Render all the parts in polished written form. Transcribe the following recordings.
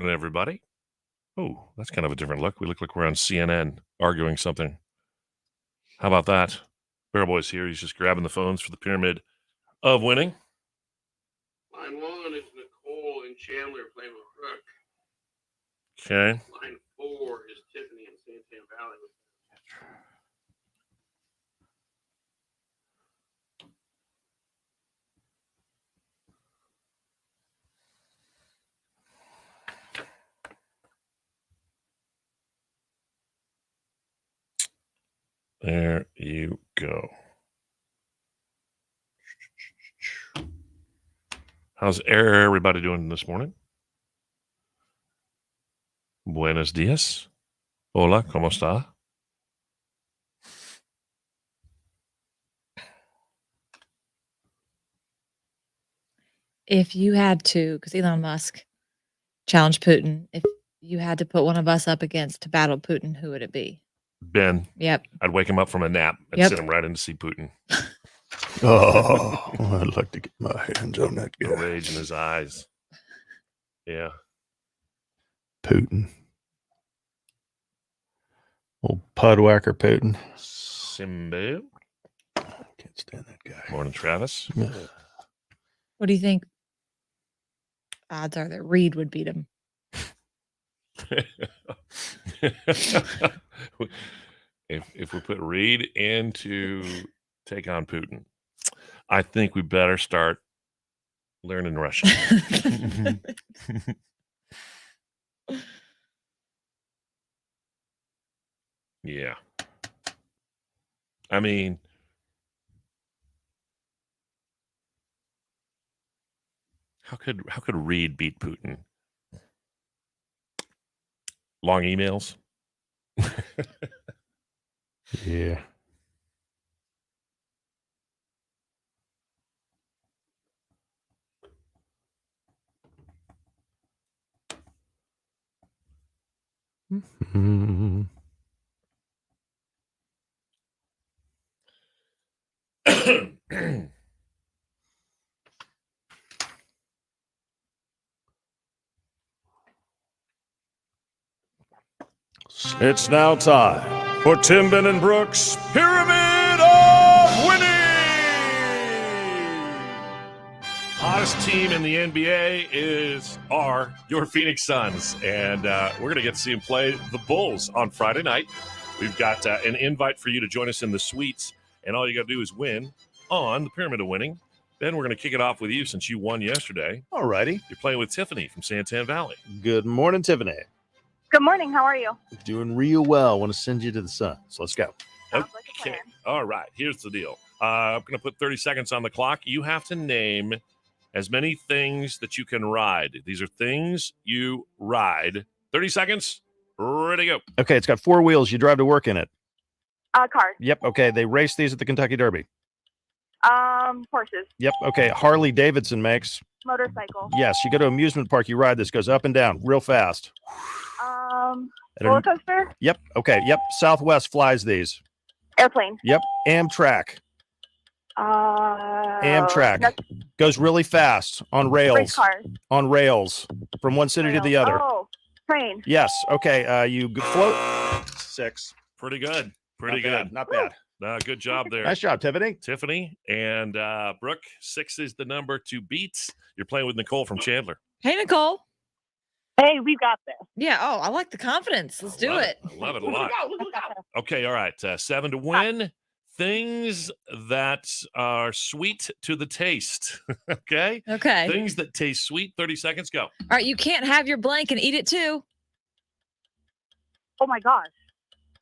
morning, everybody. Oh, that's kind of a different look. We look like we're on CNN arguing something. How about that? Bear Boy's here. He's just grabbing the phones for the pyramid of winning. Line 1 is Nicole and Chandler playing with Brooke. Okay. Line 4 is Tiffany in Santan Valley. There you go. How's everybody doing this morning? Buenos dias. Hola, ¿cómo está? If you had to, because Elon Musk challenged Putin, if you had to put one of us up against to battle Putin, who would it be? Ben. Yep. I'd wake him up from a nap and sit him right in to see Putin. Oh, I'd like to get my hands on that guy. The rage in his eyes. Yeah. Putin. Old pudwhacker Putin. Simbu. Can't stand that guy. Morning, Travis. What do you think odds are that Reed would beat him? If we put Reed in to take on Putin, I think we better start learning Russian. Yeah. I mean, how could Reed beat Putin? Long emails? Yeah. Mm-hmm. It's now time for Timbin and Brooks' Pyramid of Winning! Hottest team in the NBA are your Phoenix Suns, and we're going to get to see them play the Bulls on Friday night. We've got an invite for you to join us in the suites, and all you got to do is win on the Pyramid of Winning. Then we're going to kick it off with you since you won yesterday. All righty. You're playing with Tiffany from Santan Valley. Good morning, Tiffany. Good morning. How are you? Doing real well. Want to send you to the sun. So let's go. Sounds like a plan. All right. Here's the deal. I'm going to put 30 seconds on the clock. You have to name as many things that you can ride. These are things you ride. 30 seconds. Ready to go. Okay, it's got 4 wheels. You drive to work in it. Car. Yep. Okay, they race these at the Kentucky Derby. Horses. Yep. Okay, Harley Davidson makes. Motorcycle. Yes, you go to an amusement park. You ride this. Goes up and down real fast. Roller coaster. Yep. Okay. Yep. Southwest flies these. Airplane. Yep. Amtrak. Amtrak goes really fast on rails. Race cars. On rails from one city to the other. Oh, train. Yes. Okay. You float. 6. Pretty good. Not bad. Not bad. Good job there. Nice job, Tiffany. Tiffany and Brooke. 6 is the number to beat. You're playing with Nicole from Chandler. Hey, Nicole. Hey, we got this. Yeah. Oh, I like the confidence. Let's do it. I love it a lot. Okay. All right. 7 to win. Things that are sweet to the taste. Okay. Okay. Things that taste sweet. 30 seconds. Go. All right. You can't have your blank and eat it too. Oh my gosh.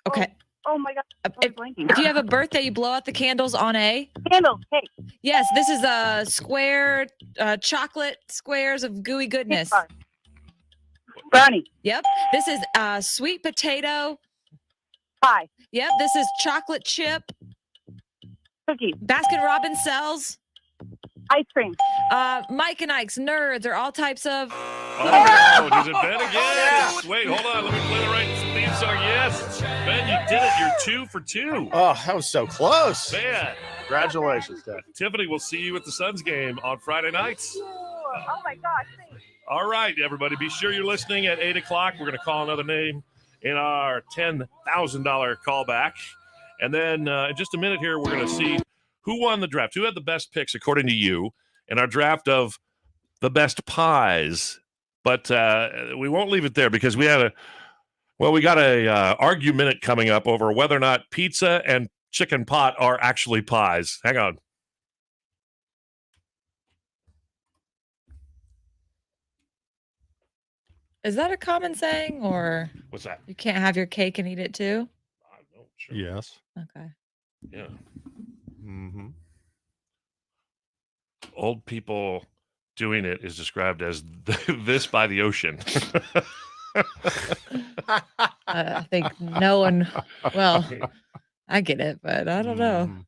Okay. Oh my gosh. If you have a birthday, you blow out the candles on a Candle. Cake. Yes, this is a square, chocolate squares of gooey goodness. Brownie. Yep. This is sweet potato. Pie. Yep. This is chocolate chip. Cookies. Baskin Robbins sells. Ice cream. Mike and Ike's Nerds are all types of. Oh, does it Ben again? Yeah. Wait, hold on. Let me play the right theme song. Yes. Ben, you did it. You're 2 for 2. Oh, that was so close. Man. Congratulations, Tiffany. Tiffany, we'll see you at the Suns game on Friday nights. Oh my gosh. Thanks. All right, everybody, be sure you're listening at 8 o'clock. We're going to call another name in our $10,000 callback. And then in just a minute here, we're going to see who won the draft, who had the best picks according to you in our draft of the best pies. But we won't leave it there because we got a Argue-Minute coming up over whether or not pizza and chicken pot are actually pies. Hang on. Is that a common saying, or What's that? you can't have your cake and eat it too? I don't know. Sure. Yes. Okay. Yeah. Mm-hmm. Old people doing it is described as this by the ocean. I think no one. Well, I get it, but I don't know.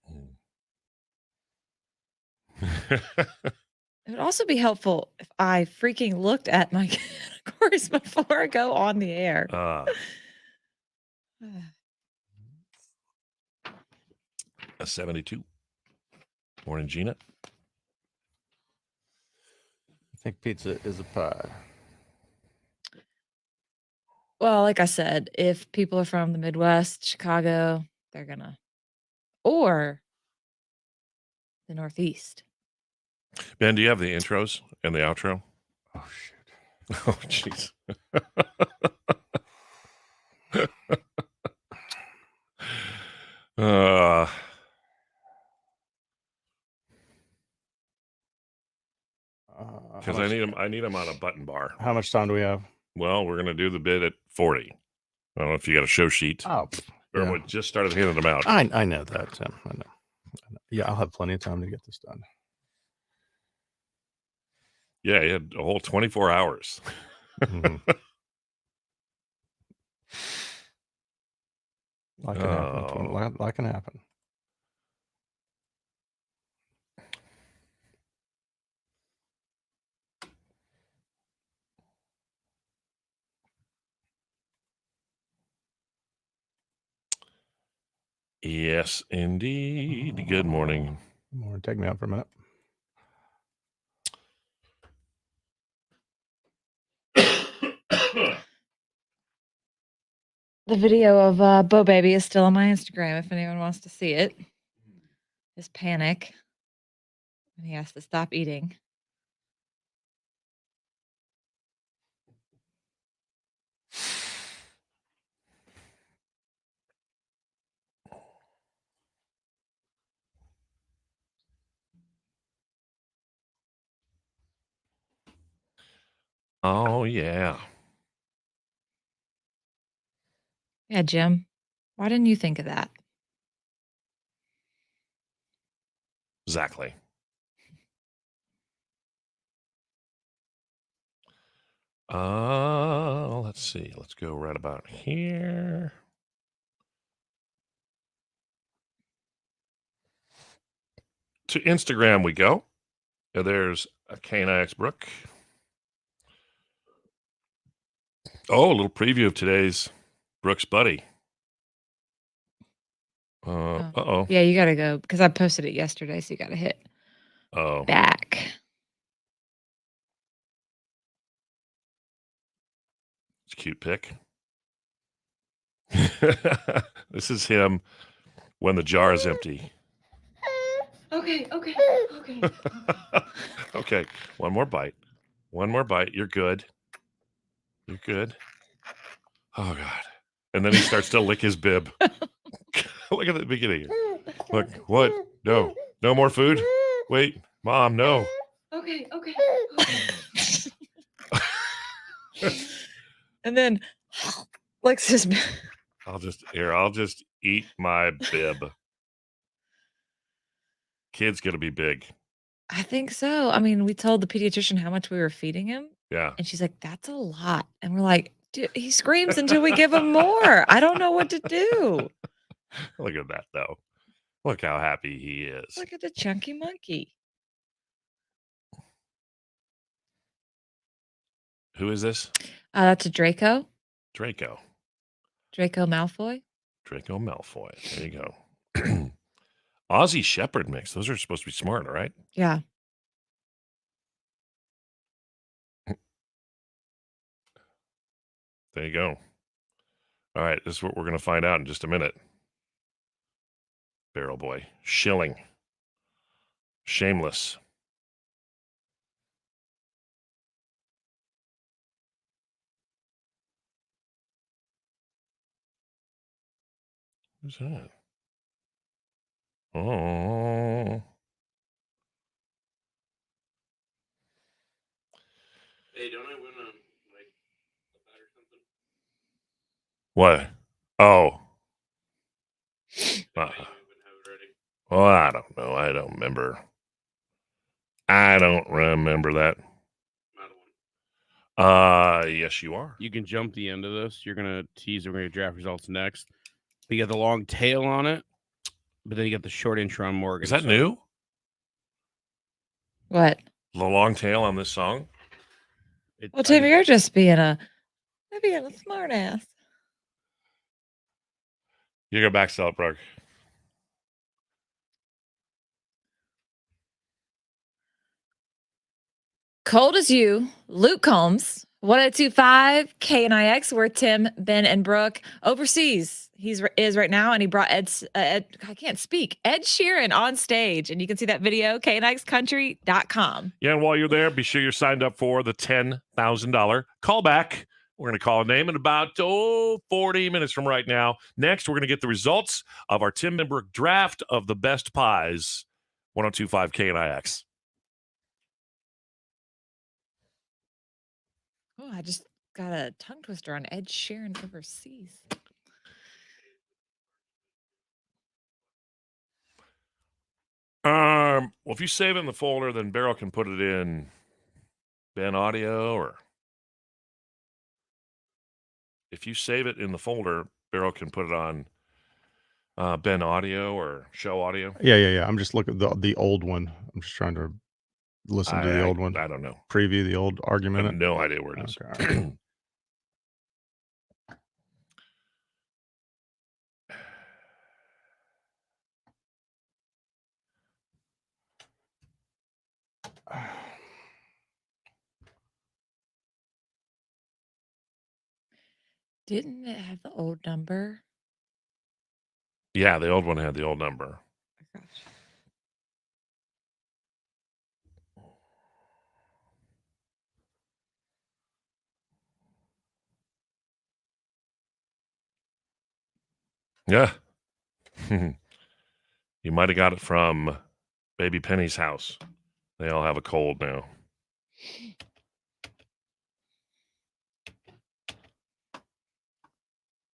It would also be helpful if I freaking looked at my categories before I go on the air. A 72. Morning, Gina. I think pizza is a pie. Well, like I said, if people are from the Midwest, Chicago, they're gonna, or the Northeast. Ben, do you have the intros and the outro? Oh, shit. Oh, jeez. Because I need them on a button bar. How much time do we have? Well, we're gonna do the bid at 40. I don't know if you got a show sheet. Oh, Or yeah. we just started handing them out. I know that, Tim. I know. Yeah, I'll have plenty of time to get this done. Yeah, you had a whole 24 hours. Mm-hmm. That can happen. That can happen. Yes, indeed. Good morning. Good morning. Take me out for a minute. The video of Bo Baby is still on my Instagram if anyone wants to see it. His panic when he has to stop eating. Oh, yeah. Yeah, Jim. Why didn't you think of that? Exactly. Let's see. Let's go right about here. To Instagram we go. There's a K9X Brooke. Oh, a little preview of today's Brooks Buddy. Uh-oh. Yeah, you got to go because I posted it yesterday, so you got to hit back. It's a cute pic. This is him when the jar is empty. Okay. Okay, one more bite. You're good. You're good. Oh, God. And then he starts to lick his bib. Look at the beginning. Look, what? No more food? Wait, Mom, no. Okay. And then licks his bib. I'll just eat my bib. Kid's gonna be big. I think so. I mean, we told the pediatrician how much we were feeding him. Yeah. And she's like, that's a lot. And we're like, dude, he screams until we give him more. I don't know what to do. Look at that, though. Look how happy he is. Look at the chunky monkey. Who is this? That's a Draco. Draco Malfoy. Draco Malfoy. There you go. Aussie Shepherd mix. Those are supposed to be smart, right? Yeah. There you go. All right, this is what we're going to find out in just a minute. Barrel Boy. Shilling. Shameless. Who's that? Oh. Hey, don't I win like a bet or something? What? Oh. I thought you would have it ready. Well, I don't know. I don't remember. I don't remember that. I'm out of one. Yes, you are. You can jump the end of this. You're gonna tease. We're gonna draft results next. You got the long tail on it, but then you got the short intro on Morgan. Is that new? What? The long tail on this song? Well, Tim, you're just being a smart ass. You go back, sell it, Brooke. Cold as you, Luke Combs, 1025 KNIX, where Tim, Ben, and Brooke overseas. Is right now, and he brought Ed Sheeran on stage, and you can see that video, knixcountry.com. Yeah, and while you're there, be sure you're signed up for the $10,000 callback. We're going to call a name in about 40 minutes from right now. Next, we're going to get the results of our Tim and Brooke draft of the best pies. 1025 KNIX. Oh, I just got a tongue twister on Ed Sheeran overseas. Well, if you save it in the folder, then Beryl can put it in Ben Audio, or if you save it in the folder, Beryl can put it on Ben Audio or Show Audio. Yeah. I'm just looking at the old one. I'm just trying to listen to the old one. I don't know. Preview the old I argument. have no idea where it is. Okay. Didn't it have the old number? Yeah, the old one had the old number. Oh, gosh. Yeah. You might have got it from Baby Penny's house. They all have a cold now.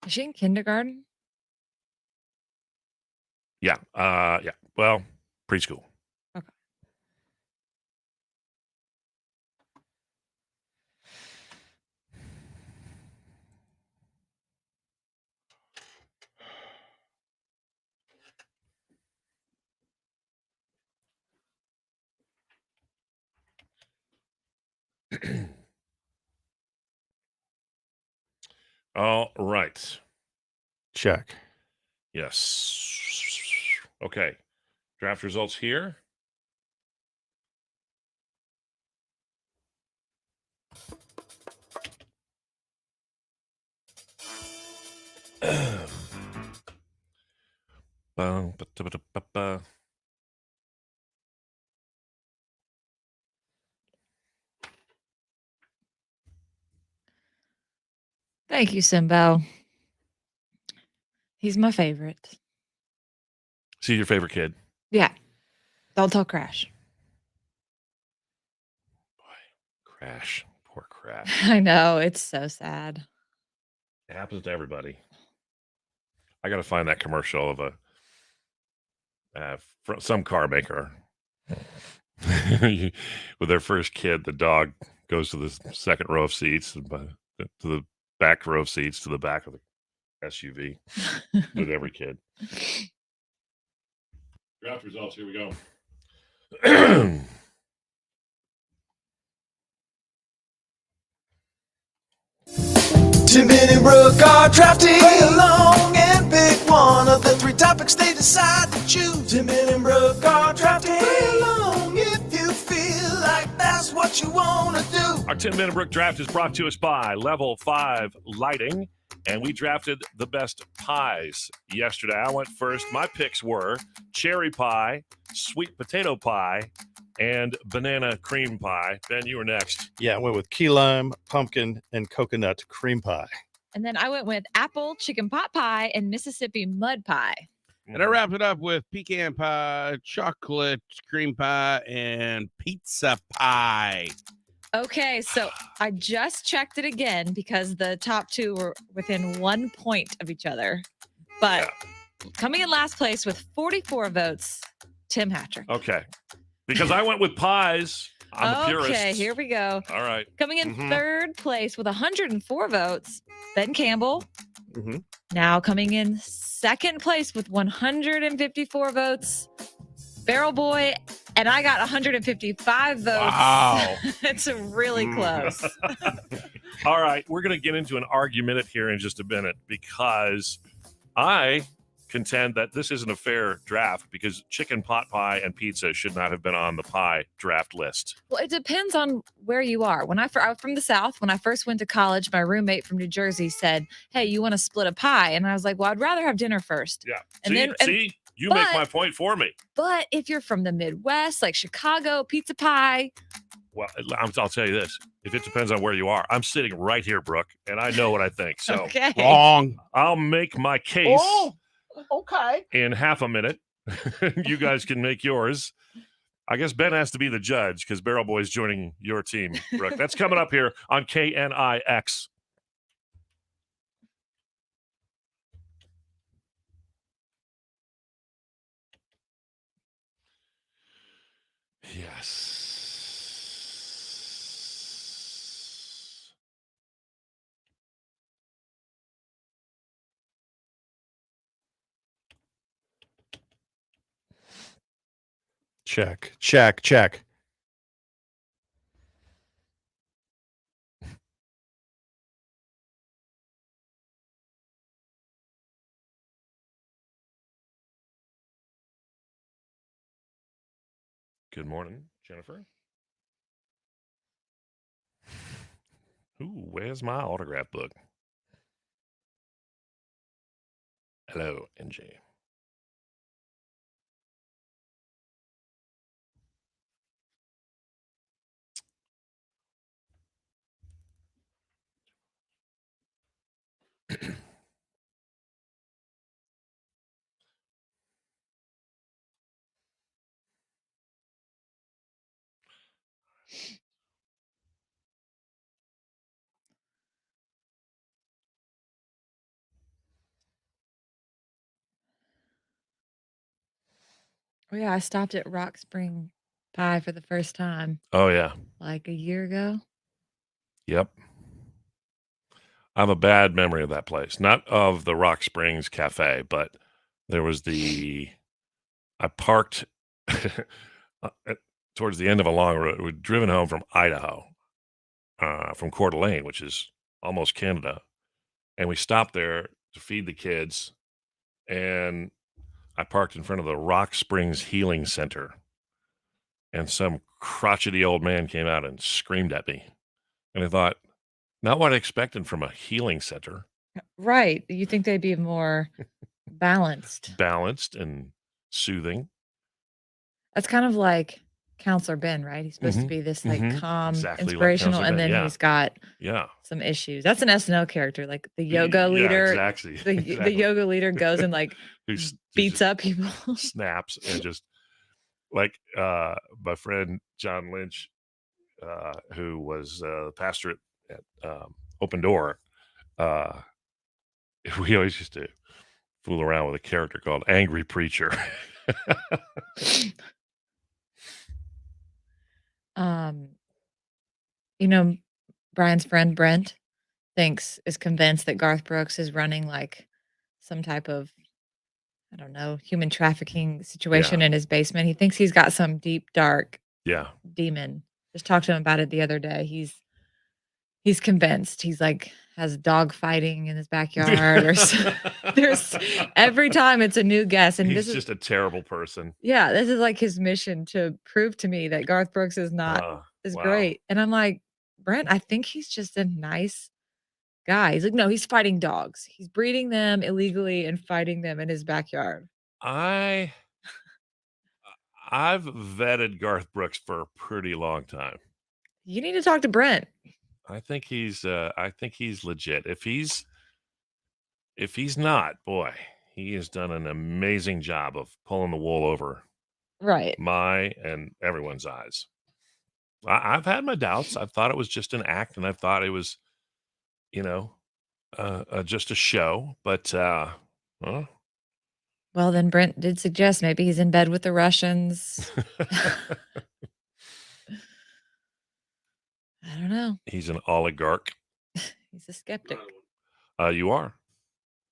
Is she in kindergarten? Yeah. Yeah. Well, preschool. Okay. All right. Check. Yes. Okay. Draft results here. Thank you, Simbo. He's my favorite. See your favorite kid. Yeah. Don't tell Crash. Crash. Poor Crash. I know. It's so sad. It happens to everybody. I got to find that commercial of some car maker with their first kid. The dog goes to the second row of seats, to the back row of seats, to the back of the SUV with every kid. Draft results. Here we go. Tim and Brooke are drafting. Play along and pick one of the three topics they decide to choose. Tim and Brooke are drafting. Play along if you feel like that's what what you wanna do. Our 10-minute Brooke draft is brought to us by Level 5 Lighting, and we drafted the best pies yesterday. I went first. My picks were cherry pie, sweet potato pie, and banana cream pie. Ben, you were next. Yeah, I went with key lime, pumpkin, and coconut cream pie. And then I went with apple, chicken pot pie, and Mississippi mud pie. And I wrapped it up with pecan pie, chocolate cream pie, and pizza pie. Okay, so I just checked it again because the top two were within 1 point of each other. But coming in last place with 44 votes, Tim Hattrick. Okay. Because I went with pies. I'm a purist. Okay, here we go. All right. Coming in third place with 104 votes, Ben Campbell. Mhm. Now coming in second place with 154 votes, Barrel Boy, and I got 155 votes. Wow. It's really close. All right. We're going to get into an argument here in just a minute because I contend that this isn't a fair draft because chicken pot pie and pizza should not have been on the pie draft list. Well, it depends on where you are. I was from the South. When I first went to college, my roommate from New Jersey said, "Hey, you want to split a pie?" And I was like, "Well, I'd rather have dinner first." Yeah. And You make my point for me. But if you're from the Midwest, like Chicago, pizza pie. Well, I'll tell you this. If it depends on where you are, I'm sitting right here, Brooke, and I know what I think. So Okay. Wrong. I'll make my case Okay. in half a minute. You guys can make yours. I guess Ben has to be the judge because Barrel Boy's joining your team, Brooke. That's coming up here on KNIX. Yes. Check, check, check. Good morning, Jennifer. Ooh, where's my autograph book? Hello, NJ. Oh, yeah, I stopped at Rock Spring Pie for the first time Oh, yeah. like a year ago. Yep. I have a bad memory of that place. Not of the Rock Springs Cafe, but there was I parked towards the end of a long road. We'd driven home from Idaho, from Coeur d'Alene, which is almost Canada. And we stopped there to feed the kids. And I parked in front of the Rock Springs Healing Center. And some crotchety old man came out and screamed at me. And I thought, not what I expected from a healing center. Right. You think they'd be more balanced. Balanced and soothing. That's kind of like Counselor Ben, right? He's supposed to be this like calm, Exactly like inspirational, Counselor and Ben, then yeah. he's got Yeah. some issues. That's an SNL character, like the yoga leader. Yeah, exactly. The yoga leader goes and like Who beats up people. snaps and just like my friend John Lynch, who was the pastor at Open Door. We always used to fool around with a character called Angry Preacher. You know, Brian's friend Brent is convinced that Garth Brooks is running like some type of, I don't know, human trafficking situation in his basement. He thinks he's got some deep, dark Yeah. demon. Just talked to him about it the other day. He's convinced. He's like has dog fighting in his backyard or there's every time it's a new guest. And He's this just a terrible person. yeah, this is like his mission to prove to me that Garth Brooks is not is Wow. great. And I'm like, Brent, I think he's just a nice guy. He's like, no, he's fighting dogs. He's breeding them illegally and fighting them in his backyard. I've vetted Garth Brooks for a pretty long time. You need to talk to Brent. I think he's legit. If he's not, boy, he has done an amazing job of pulling the wool over Right. my and everyone's eyes. I've had my doubts. I've thought it was just an act, and I've thought it was, just a show. But Well, then Brent did suggest maybe he's in bed with the Russians. I don't know. he's an oligarch. He's a skeptic. You are.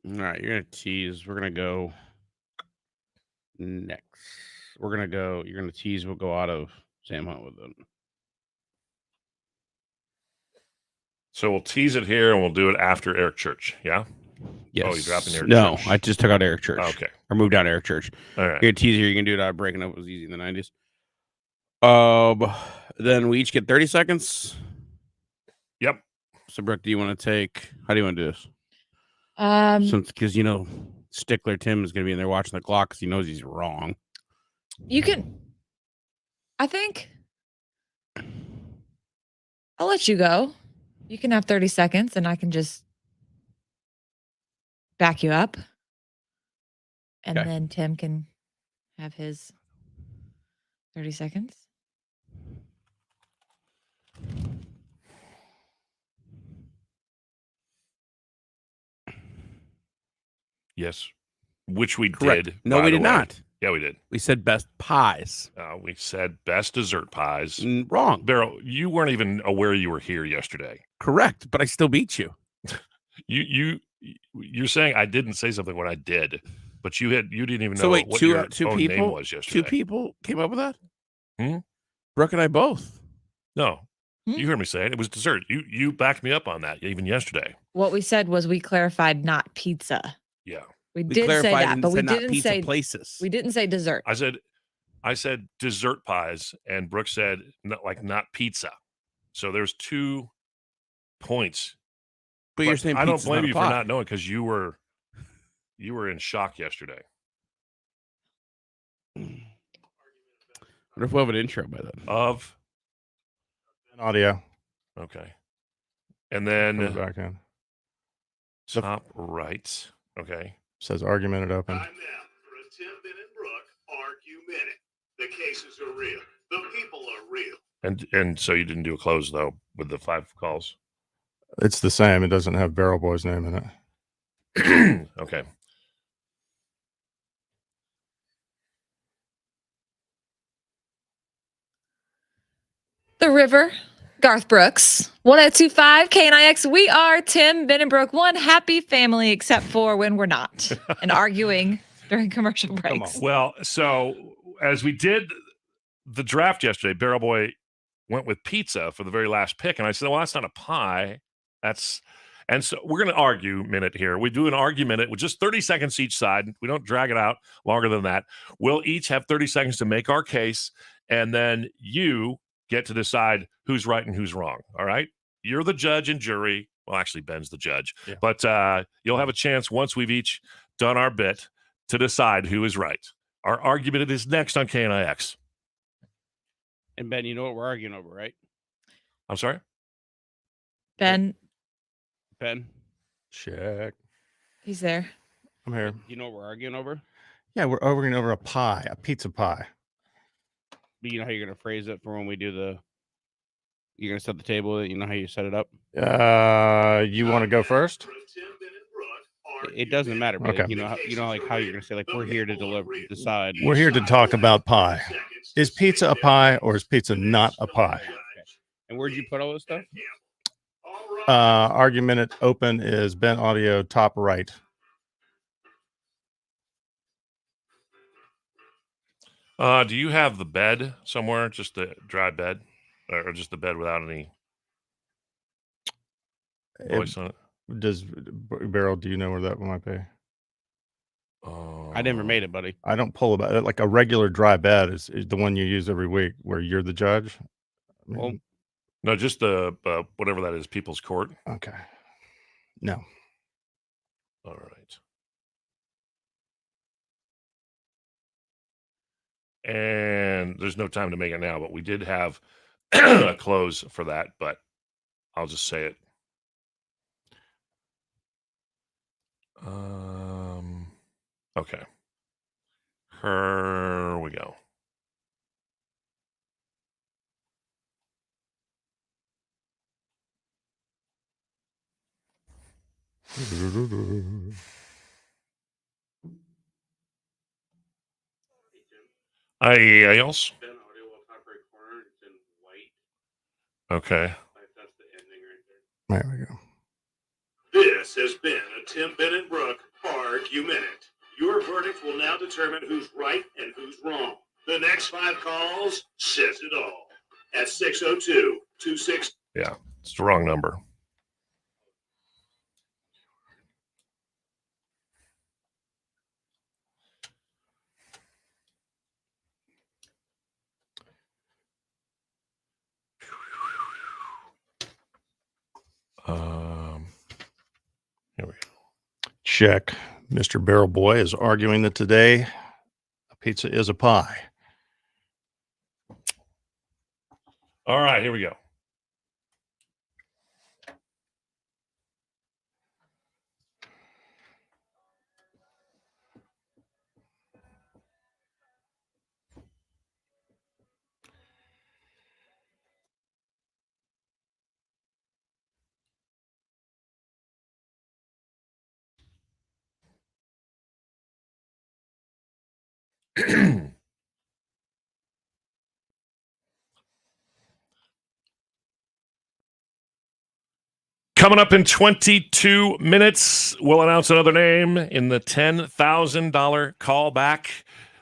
All right, you're gonna tease. We're gonna go next. You're gonna tease. We'll go out of Sam Hunt with them. So we'll tease it here, and we'll do it after Eric Church. Yeah. Yes. Oh, you're dropping Eric No, Church. I just took out Eric Church. Oh, okay. Or moved down Eric Church. All right. You're gonna tease here. You can do it out of breaking up. It was easy in the 90s. Then we each get 30 seconds. Yep. So, Brooke, do you want to take? How do you want to do this? Because Stickler Tim is gonna be in there watching the clock because he knows he's wrong. You can. I think I'll let you go. You can have 30 seconds and I can just back you up. And Okay. then Tim can have his 30 seconds. Yes. Which we Correct. did. No, by we the did way. not. Yeah, we did. We said best pies. We said best dessert pies. Wrong. Beryl, you weren't even aware you were here yesterday. Correct, but I still beat you. You're saying I didn't say something when I did, but you didn't even know So wait, what two your people name was yesterday. 2 people came up with that. Hmm? Brooke and I both. No, Hmm? you heard me say it. It was dessert. You backed me up on that even yesterday. What we said was we clarified not pizza. Yeah, We We did say clarified that, and but we said not didn't pizza say places. we didn't say dessert. I said dessert pies, and Brooke said not pizza. So there's 2 points. but you're saying I don't pizza's blame not a you for pie. not knowing because you were in shock yesterday. What if we have an intro by then? Of Audio. okay, and Put it then back in. top right. Okay. Says Argue-Minute open. Time now for a Tim Ben and Brooke Argue-Minute. The cases are real. The people are real. And so you didn't do a close though with the 5 calls. It's the same. It doesn't have Barrel Boy's name in it. Okay. The River, Garth Brooks, 1025 KNIX. We are Tim, Ben, and Brooke, one happy family, except for when we're not and arguing during commercial breaks. Well, so as we did the draft yesterday, Barrel Boy went with pizza for the very last pick, and I said, "Well, that's not a pie. And so we're going to argue minute here. We do an argument with just 30 seconds each side. We don't drag it out longer than that. We'll each have 30 seconds to make our case, and then you get to decide who's right and who's wrong. All right? You're the judge and jury. Well, actually, Ben's the judge. Yeah. But you'll have a chance once we've each done our bit to decide who is right. Our argument is next on KNIX. And Ben, you know what we're arguing over, right? I'm sorry? Ben, Check. he's there. I'm here. You know what we're arguing over? Yeah, we're arguing over a pie, a pizza pie. But you know how you're gonna phrase it for when we do you're gonna set the table. You know how you set it up. You want to go first? For a Tim Ben and Brooke It doesn't matter. But Okay. You know like how you're gonna say like we're here to decide. We're here to talk about pie. Is pizza a pie or is pizza not a pie? And where'd you put all this stuff? Argue-Minute open is Ben Audio top right. Do you have the bed somewhere? Just the dry bed? Or just the bed without any voice on it? Does Beryl, do you know where that one might be? I never made it, buddy. I don't pull about it. Like a regular dry bed is the one you use every week where you're the judge. Well, No, just the whatever that is, People's Court. Okay. No. All right. And there's no time to make it now, but we did have a close for that, but I'll just say it. Okay. Here we go. Anything else? Ben audio will top right corner. It's in white. Okay. That's the ending right there. There we go. This has been a Tim, Ben, and Brooke Argue-Minute. Your verdict will now determine who's right and who's wrong. The next 5 calls says it all. At 602-26. Yeah, it's the wrong number. Here we go. Check. Mr. Barrel Boy is arguing that today a pizza is a pie. All right, here we go. Coming up in 22 minutes, we'll announce another name in the $10,000 callback,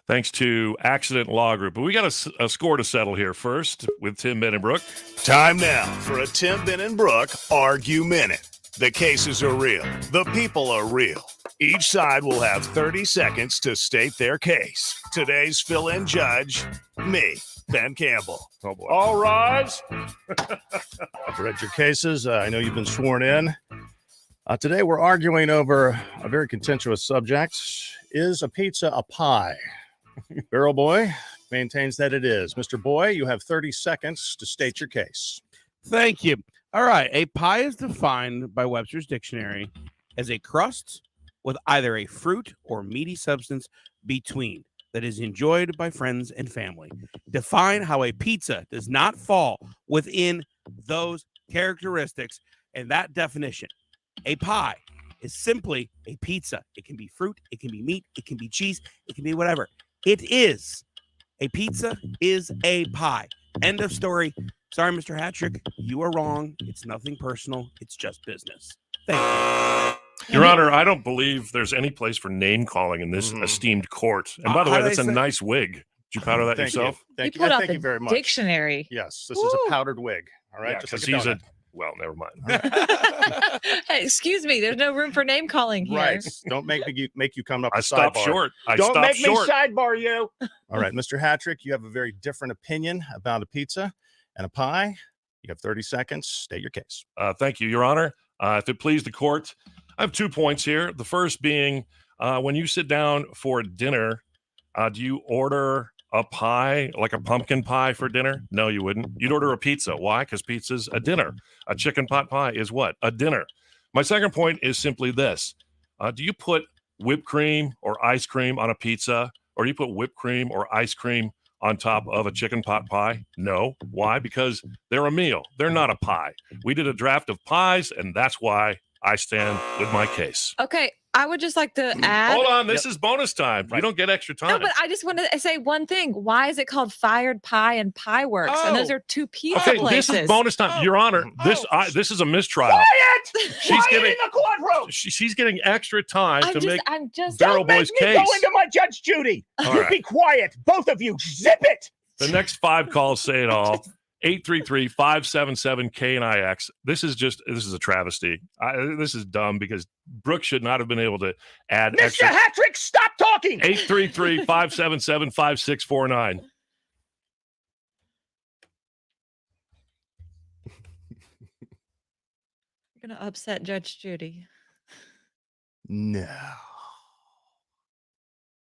thanks to Accident Law Group. But we got a score to settle here first with Tim, Ben, and Brooke. Time now for a Tim, Ben, and Brooke Argue-Minute. The cases are real. The people are real. Each side will have 30 seconds to state their case. Today's fill-in judge, me, Ben Campbell. Oh, boy. All rise. I've read your cases. I know you've been sworn in. Today we're arguing over a very contentious subject. Is a pizza a pie? Barrel Boy maintains that it is. Mr. Boy, you have 30 seconds to state your case. thank you. All right. A pie is defined by Webster's Dictionary as a crust with either a fruit or meaty substance between that is enjoyed by friends and family. Define how a pizza does not fall within those characteristics and that definition. A pie is simply a pizza. It can be fruit, it can be meat, it can be cheese, it can be whatever. It is. A pizza is a pie. End of story. Sorry, Mr. Hattrick, you are wrong. It's nothing personal. It's just business. Thank you. Your Honor, I don't believe there's any place for name calling in this esteemed court. And by the way, that's a nice wig. Did you powder that Thank yourself? You. Thank You pulled out Thank the you very much. dictionary. Yes, this is a powdered wig. All right, Yeah, just because like he's donut. well, never mind. Hey, excuse me. There's no room for name calling here. Right. Don't make you come up. I with stopped sidebar. short. I Don't stopped make short. me sidebar you. All right, Mr. Hattrick, you have a very different opinion about a pizza and a pie. You have 30 seconds. State your case. Thank you, Your Honor. If it please the court, I have 2 points here. The first being when you sit down for dinner, do you order a pie, like a pumpkin pie for dinner? No, you wouldn't. You'd order a pizza. Why? Because pizza's a dinner. A chicken pot pie is what? A dinner. My second point is simply this. Do you put whipped cream or ice cream on a pizza? Or do you put whipped cream or ice cream on top of a chicken pot pie? No. Why? Because they're a meal. They're not a pie. We did a draft of pies, and that's why I stand with my case. Okay, I would just like to add. Hold on, this is bonus time. You don't get extra time. No, but I just want to say one thing. Why is it called Fired Pie and Pie Works? And those are 2 pizza Okay, places. this is bonus time. Your Honor, this is a mistrial. Quiet! She's getting in the courtroom! she's getting extra time to make I'm just Barrel Boy's case. Go into my Judge Judy. All You right. be quiet, both of you. Zip it. The next 5 calls say it all. 833-577-KNIX. This is a travesty. This is dumb because Brooke should not have been able to add Mr. extra. Hattrick, stop talking. 833-577-5649. You're going to upset Judge Judy. No.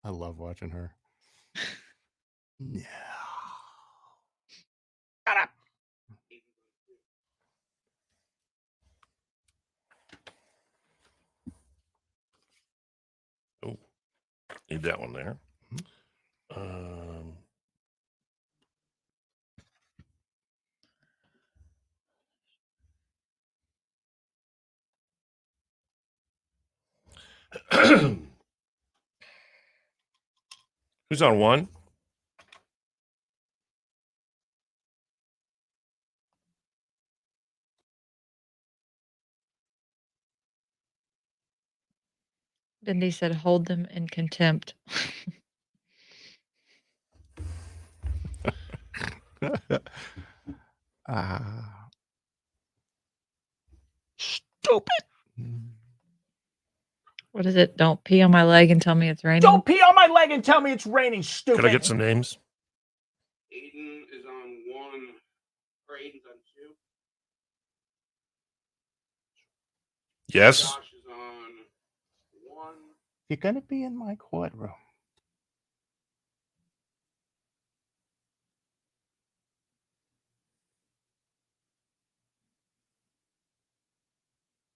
I love watching her. No. Shut up. Oh, need that one there. Who's on one? Bindi said, hold them in contempt. Stupid. What is it? Don't pee on my leg and tell me it's raining. Don't pee on my leg and tell me it's raining, stupid. Can I get some names? Aiden is on 1, or Aiden's on 2. Yes. Josh is on 1. You're going to be in my courtroom.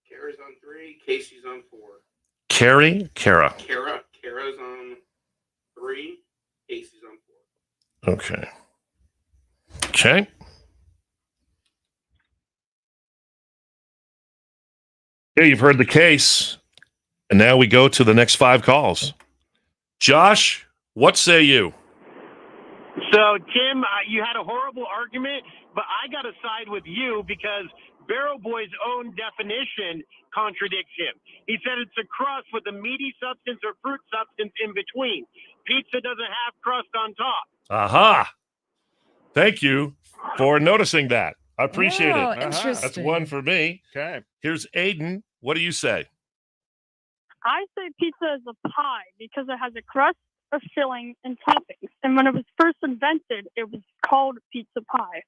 Kara's on 3. Casey's on 4. Kara. Kara's on 3. Casey's on 4. Okay. Okay. Yeah, you've heard the case. And now we go to the next 5 calls. Josh, what say you? So, Tim, you had a horrible argument, but I got to side with you because Barrel Boy's own definition contradicts him. He said it's a crust with a meaty substance or fruit substance in between. Pizza doesn't have crust on top. Aha. Thank you for noticing that. I appreciate Oh, it. interesting. That's one for me. Okay. Here's Aiden. What do you say? I say pizza is a pie because it has a crust, a filling, and toppings. And when it was first invented, it was called pizza pie.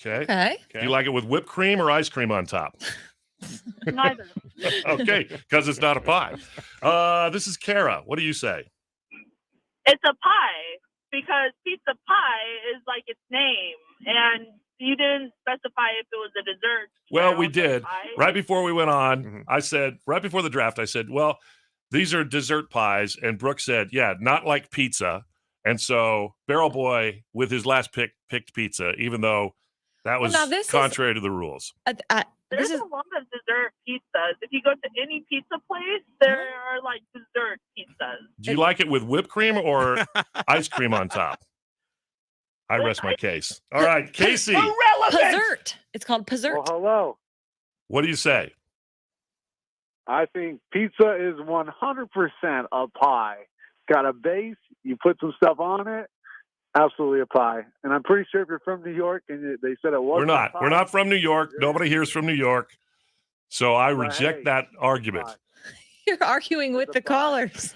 Okay. Okay. Do you like it with whipped cream or ice cream on top? Neither. Okay, because it's not a pie. This is Kara. What do you say? It's a pie because pizza pie is like its name. And you didn't specify if it was a dessert. Well, we did. Pie. Right before we went on, Mhm. I said, right before the draft, I said, well, these are dessert pies. And Brooke said, yeah, not like pizza. And so Barrel Boy, with his last pick, picked pizza, even though that was now this is- contrary to the rules. There's a lot of dessert pizzas. If you go to any pizza place, there are like dessert pizzas. Do you like it with whipped cream or ice cream on top? I rest my case. All right, Casey, Pizzert. It's called pizzert. Well, hello. what do you say? I think pizza is 100% a pie. Got a base, you put some stuff on it, absolutely a pie. And I'm pretty sure if you're from New York and they said it wasn't We're not. a pie, We're not from New York. Nobody here is from New York. So I But reject hey, that it's argument. pie. You're arguing with the callers.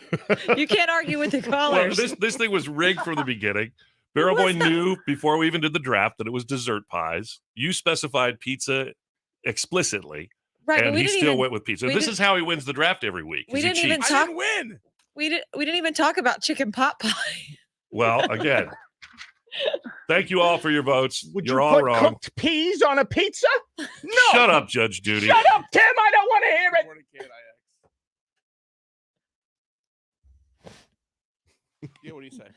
You can't argue with the Well, callers. this thing was rigged from the beginning. Barrel Boy knew before we even did the draft that it was dessert pies. You specified pizza explicitly, right, but and we he didn't still even, went with pizza. we This didn't- is how he wins the draft every week. 'cause we he didn't even cheats. I talk. didn't win. We didn't even talk about chicken pot pie. Well, again, thank you all for your votes. Would You're you all put wrong. cooked peas on a pizza? No. Shut up, Judge Judy. Shut up, Tim. I don't want to hear it. Yeah, what do you say?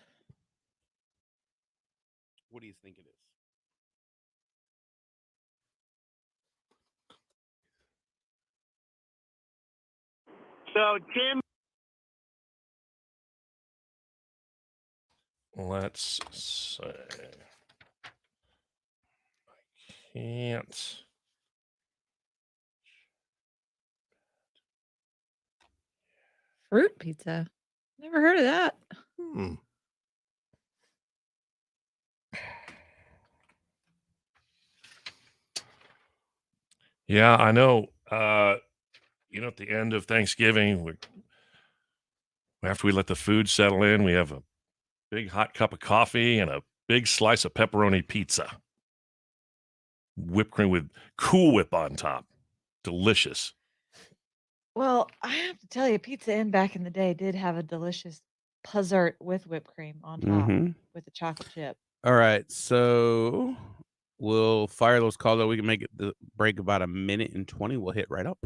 What do you think it is? So, Tim, Let's say. I can't. Fruit pizza. Never heard of that. Yeah, I know. At the end of Thanksgiving, after we let the food settle in, we have a big hot cup of coffee and a big slice of pepperoni pizza. Whipped cream with Cool Whip on top. delicious. Well, I have to tell you, Pizza Inn back in the day did have a delicious puzzart with whipped cream on top with a chocolate chip. All right, so we'll fire those calls out. We can make it the break about 1:20. We'll hit right up.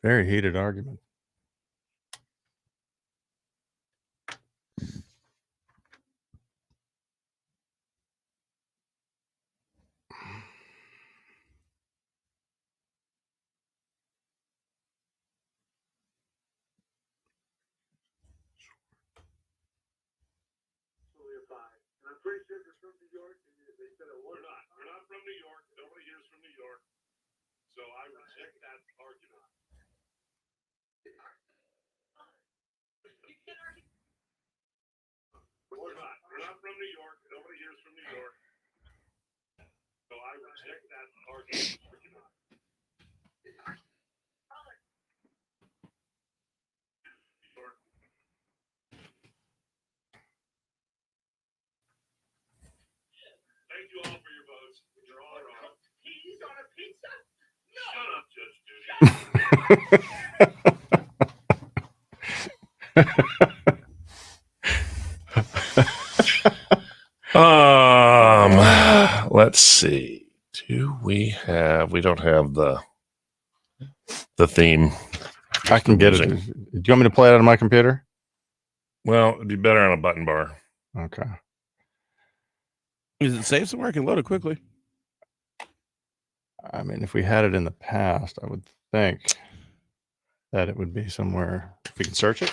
Very heated argument. I'm pretty sure you're from New York, and they said it was. We're not from New York. Nobody here is from New York. So I reject that argument. We're not from New York. Nobody here is from New York. So I reject that argument. Thank you all for your votes. You're all wrong. He's on a pizza? Shut up, Judge Judy. Let's see. We don't have the theme. I can get it. Do you want me to play it on my computer? Well, it'd be better on a button bar. Okay. Is it safe somewhere? I can load it quickly. I mean, if we had it in the past, I would think that it would be somewhere. If we can search it.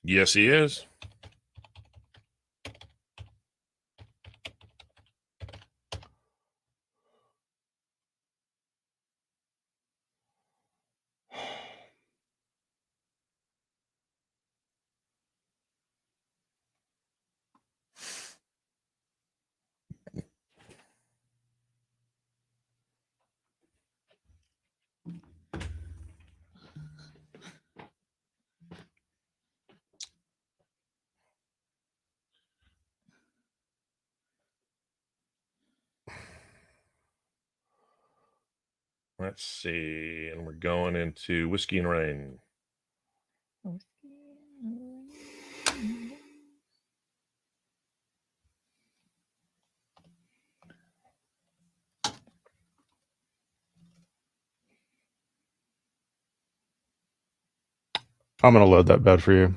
Yes, he is. Let's see. And we're going into Whiskey and Rain. I'm going to load that bed for you.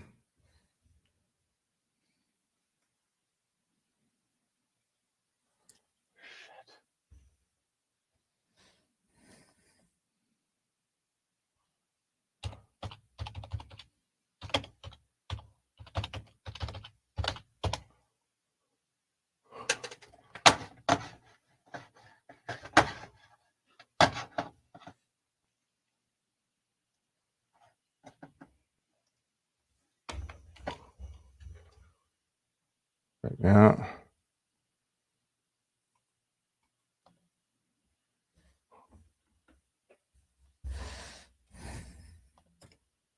Yeah.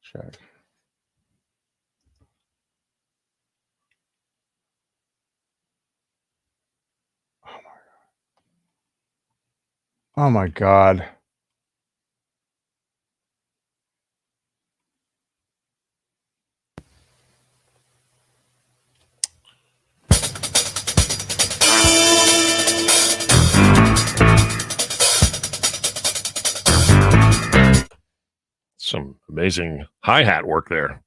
Check. Oh my God. Some amazing hi-hat work there.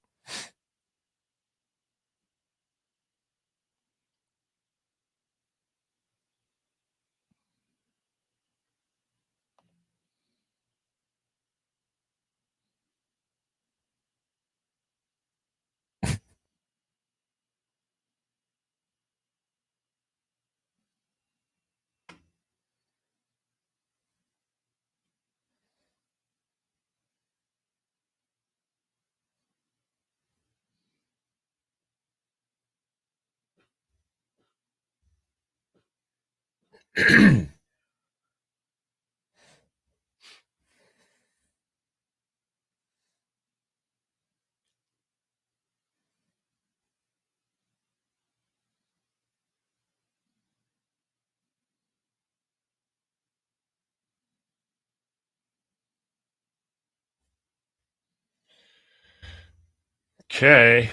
Okay.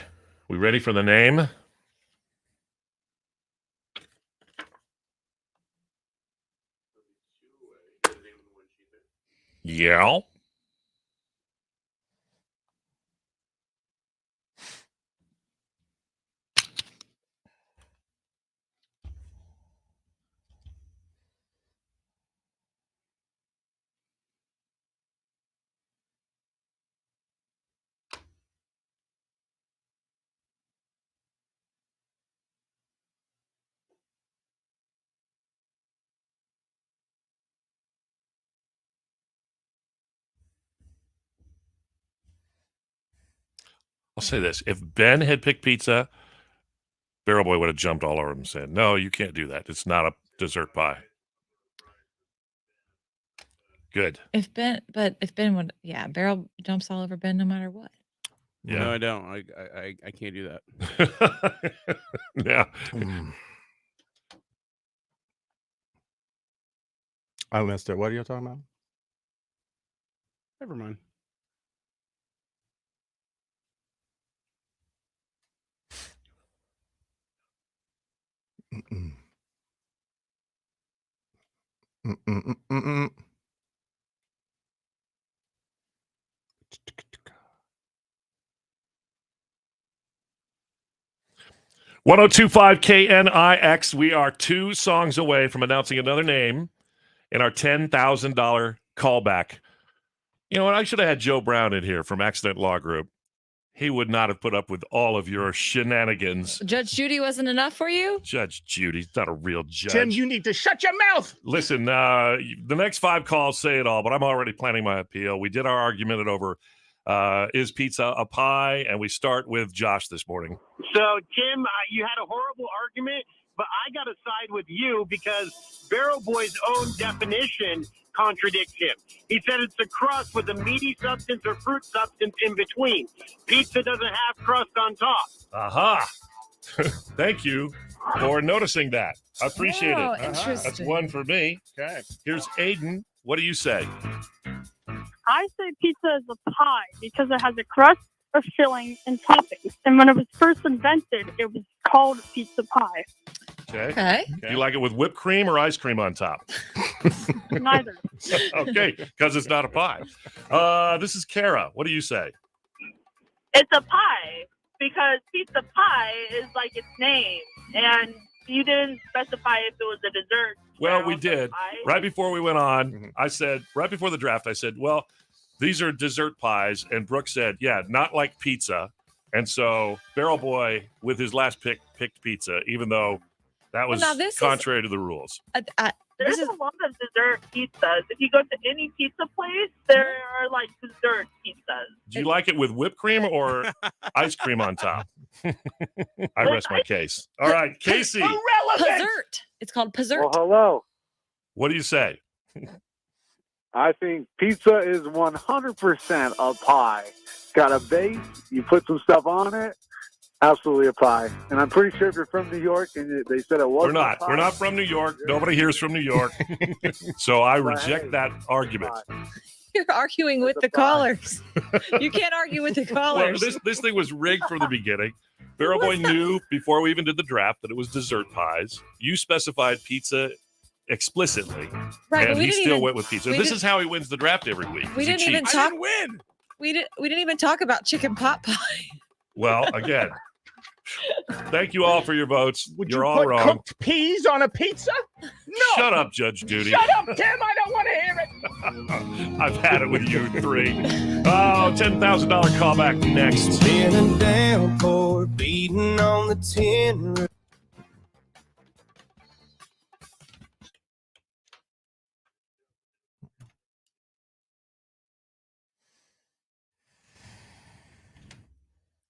We ready for the name? Yeah. I'll say this. If Ben had picked pizza, Barrel Boy would have jumped all over him and said, no, you can't do that. It's not a dessert pie. Good. If Ben would, yeah, Barrel jumps all over Ben no matter what. Yeah. No, I don't. I can't do that. Yeah. I missed it. What are you talking about? Never mind. Mm-mm. Mm-mm-mm-mm. 1025 KNIX. We are 2 songs away from announcing another name in our $10,000 callback. You know what? I should have had Joe Brown in here from Accident Law Group. He would not have put up with all of your shenanigans. Judge Judy wasn't enough for you? Judge Judy's not a real judge. Tim, you need to shut your mouth. Listen, the next 5 calls say it all, but I'm already planning my appeal. We did our argument over is pizza a pie? And we start with Josh this morning. So, Tim, you had a horrible argument, but I got to side with you because Barrel Boy's own definition contradicts him. He said it's a crust with a meaty substance or fruit substance in between. Pizza doesn't have crust on top. Aha. Thank you for noticing that. I appreciate Oh, it. interesting. That's one for me. Okay. Here's Aiden. What do you say? I say pizza is a pie because it has a crust, a filling, and toppings. And when it was first invented, it was called pizza pie. Okay. Okay. Do you like it with whipped cream or ice cream on top? Neither. Okay, because it's not a pie. This is Kara. What do you say? It's a pie because pizza pie is like its name, and you didn't specify if it was a dessert. Well, or we also did. pie. Right before we went on, I said, right before the draft, I said, well, these are dessert pies. And Brooke said, yeah, not like pizza. And so Barrel Boy, with his last pick, picked pizza, even though that was now this is- contrary to the rules. There's a lot of dessert pizzas. If you go to any pizza place, there are like dessert pizzas. Do you like it with whipped cream or ice cream on top? I rest my case. All right, Casey. Pizert. It's called pizert. Well, hello. What do you say? I think pizza is 100% a pie. Got a base, you put some stuff on it, absolutely a pie. And I'm pretty sure if you're from New York and they said it wasn't We're not. a pie, We're not from New York. Nobody here is from New York. So I reject that argument. You're arguing with the callers. You can't argue with the Well, callers. this thing was rigged from the beginning. Barrel Boy knew before we even did the draft that it was dessert pies. You specified pizza explicitly, Right, but and we he didn't still even- went with pizza. we This didn't- is how he wins the draft every week. We He didn't even cheats. talk. Win. We didn't even talk about chicken pot pie. Well, again, thank you all for your votes. Would You're you all put wrong. cooked peas on a pizza? No. Shut up, Judge Judy. Shut up, Tim. I don't want to hear it. I've had it with you 3. Oh, $10,000 callback next. Been a downpour beating on the tin roof.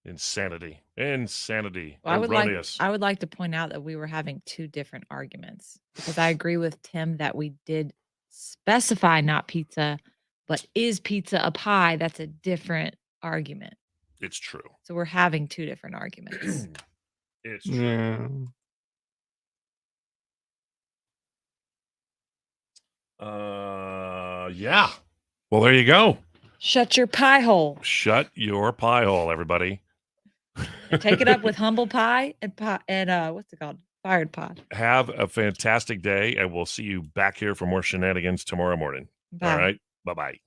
Insanity. Well, Erroneous. I would like to point out that we were having two different arguments because I agree with Tim that we did specify not pizza, but is pizza a pie? That's a different argument. It's true. So we're having two different arguments. It's true. Yeah. Well, there you go. Shut your pie hole. Shut your pie hole, everybody. And take it up with humble pie and what's it called? Fired pod. Have a fantastic day, and we'll see you back here for more shenanigans tomorrow morning. Bye. All right. Bye-bye.